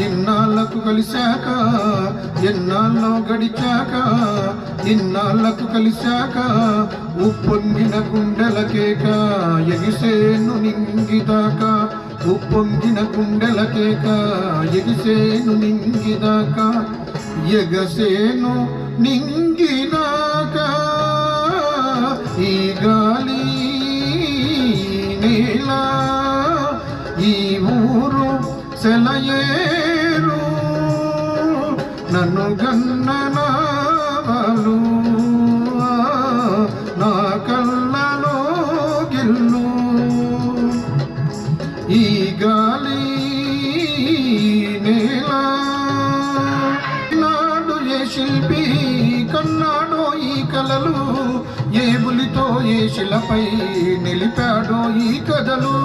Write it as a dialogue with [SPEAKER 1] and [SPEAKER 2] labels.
[SPEAKER 1] ఇన్నాళ్లకు కలిశాక ఎన్నాళ్ళో గడిచాక ఇన్నాళ్లకు కలిశాక ఉప్పొంగిన గుండెలకేక ఎగిసేను నింగిదాకా ఉప్పొంగిన గుండెలకేక ఎగిసేను నింగిదాకా ఎగసేను నింగిదాక ఈ గాలి నేల ఈ ఊరు సెలయేరు నన్ను గన్ననాలు నా కళ్ళలో గిల్లు ఈ గాలి నేల నాడు ఏ శిల్పి కన్నాడో ఈ కలలు ఏ బులితో ఏ శిలపై నిలిపాడో ఈ కథలు